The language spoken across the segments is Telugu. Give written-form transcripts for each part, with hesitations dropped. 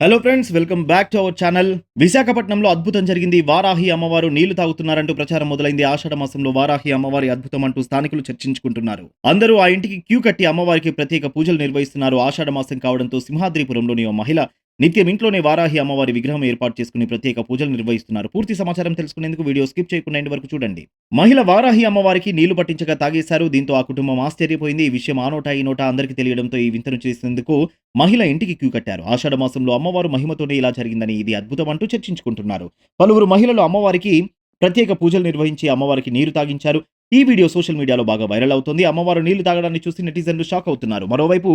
Hello friends, welcome back to our channel. విశాఖపట్నంలో అద్భుతం జరిగింది. వారాహి అమ్మవారు నీళ్లు తాగుతున్నారంటూ ప్రచారం మొదలైంది. ఆషాఢ మాసంలో వారాహి అమ్మవారి అద్భుతం అంటూ స్థానికులు చర్చించుకుంటున్నారు. అందరూ ఆ ఇంటికి క్యూ కట్టి అమ్మవారికి ప్రత్యేక పూజలు నిర్వహిస్తున్నారు. ఆషాఢ మాసం కావడంతో సింహాద్రిపురంలోని ఓ మహిళ నిత్యం ఇంట్లోనే వారాహి అమ్మవారి విగ్రహం ఏర్పాటు చేసుకుని ప్రత్యేక పూజలు నిర్వహిస్తున్నారు. పూర్తి సమాచారం తెలుసుకునేందుకు వీడియో స్కిప్ చేయకుండా ఎండ్ వరకు చూడండి. మహిళ వారాహి అమ్మవారికి నీళ్లు పట్టించగా తాగేశారు. దీంతో ఆ కుటుంబం ఆశ్చర్యపోయింది. ఈ విషయం ఆ నోటా ఈ నోటా అందరికీ తెలియడంతో ఈ వింతను చేసేందుకు మహిళ ఇంటికి క్యూ కట్టారు. ఆషాఢ మాసంలో అమ్మవారు మహిమతోనే ఇలా జరిగిందని, ఇది అద్భుతం అంటూ చర్చించుకుంటున్నారు. పలువురు మహిళలు అమ్మవారికి ప్రత్యేక పూజలు నిర్వహించి అమ్మవారికి నీరు తాగించారు. ఈ వీడియో సోషల్ మీడియాలో బాగా వైరల్ అవుతోంది. అమ్మవారు నీళ్లు తాగడాన్ని చూసి నెటిజన్లు షాక్ అవుతున్నారు. మరోవైపు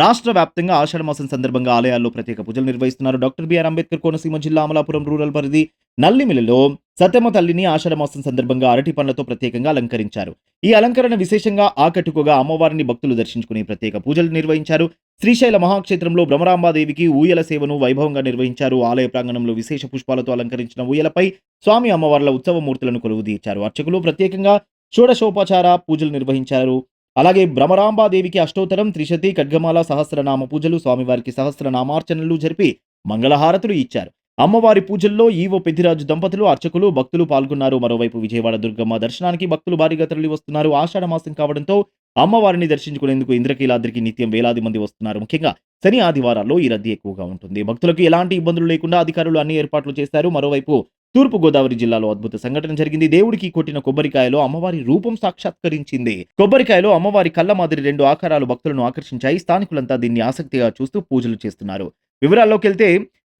రాష్ట్ర వ్యాప్తంగా ఆషాఢ మాసం సందర్భంగా ఆలయాల్లో ప్రత్యేక పూజలు నిర్వహిస్తున్నారు. డాక్టర్ బిఆర్ అంబేద్కర్ కోనసీమ జిల్లా అమలాపురం రూరల్ పరిధి నల్లిమిల్లిలో సత్యమ్మ తల్లిని ఆషాఢ మాసం సందర్భంగా అరటి పండ్లతో ప్రత్యేకంగా అలంకరించారు. ఈ అలంకరణ విశేషంగా ఆకట్టుకోగా అమ్మవారిని భక్తులు దర్శించుకుని ప్రత్యేక పూజలు నిర్వహించారు. శ్రీశైల మహాక్షేత్రంలో భ్రమరాంబాదేవికి ఊయల సేవను వైభవంగా నిర్వహించారు. ఆలయ ప్రాంగణంలో విశేష పుష్పాలతో అలంకరించిన ఊయలపై స్వామి అమ్మవార్ల ఉత్సవ మూర్తులను కొలువుదీర్చారు. అర్చకులు ప్రత్యేకంగా షోడశోపచార పూజలు నిర్వహించారు. అలాగే భ్రమరాంబాదేవికి అష్టోత్తరం, త్రిశతి, ఖడ్గమాల, సహస్రనామ పూజలు, స్వామివారికి సహస్రనామార్చనలు జరిపి మంగళహారతులు ఇచ్చారు. అమ్మవారి పూజల్లో ఈవో పెద్దిరాజు దంపతులు, అర్చకులు, భక్తులు పాల్గొన్నారు. మరోవైపు విజయవాడ దుర్గమ్మ దర్శనానికి భక్తులు భారీగా తరలి వస్తున్నారు. ఆషాఢ మాసం కావడంతో అమ్మవారిని దర్శించుకునేందుకు ఇంద్రకీలాద్రికి నిత్యం వేలాది మంది వస్తున్నారు. ముఖ్యంగా శని, ఆదివారాల్లో ఈ రద్దీ ఎక్కువగా ఉంటుంది. భక్తులకు ఎలాంటి ఇబ్బందులు లేకుండా అధికారులు అన్ని ఏర్పాట్లు చేశారు. మరోవైపు తూర్పు గోదావరి జిల్లాలో అద్భుత సంఘటన జరిగింది. దేవుడికి కొట్టిన కొబ్బరికాయలో అమ్మవారి రూపం సాక్షాత్కరించింది. కొబ్బరికాయలో అమ్మవారి కళ్ళ మాదిరి 2 ఆకారాలు భక్తులను ఆకర్షించాయి. స్థానికులంతా దీన్ని ఆసక్తిగా చూస్తూ పూజలు చేస్తున్నారు. వివరాల్లోకెళ్తే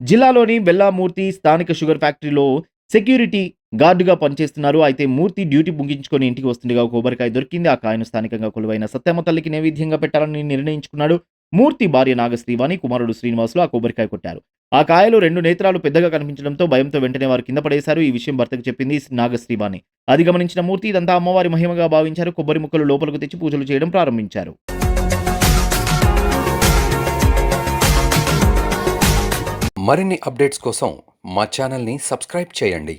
జిల్లాలోని బెల్లామూర్తి స్థానిక షుగర్ ఫ్యాక్టరీలో సెక్యూరిటీ గార్డుగా పనిచేస్తున్నారు. అయితే మూర్తి డ్యూటీ ముగించుకొని ఇంటికి వస్తుండగా కొబ్బరికాయ దొరికింది. ఆ కాయను స్థానికంగా కొలువైన సత్యమ్మ తల్లికి నైవేద్యంగా పెట్టాలని నిర్ణయించుకున్నాడు. మూర్తి భార్య నాగశ్రీవాణి, కుమారుడు శ్రీనివాసులు ఆ కొబ్బరికాయ కొట్టారు. ఆ కాయలో 2 నేత్రాలు పెద్దగా కనిపించడంతో భయంతో వెంటనే వారు కింద పడేశారు. ఈ విషయం భర్తకు చెప్పింది నాగశ్రీవాణి. అది గమనించిన మూర్తి ఇదంతా అమ్మవారి మహిమగా భావించారు. కొబ్బరి ముక్కలు లోపలకు తెచ్చి పూజలు చేయడం ప్రారంభించారు. మరిన్ని అప్డేట్స్ కోసం మా ఛానల్ని సబ్స్క్రైబ్ చేయండి.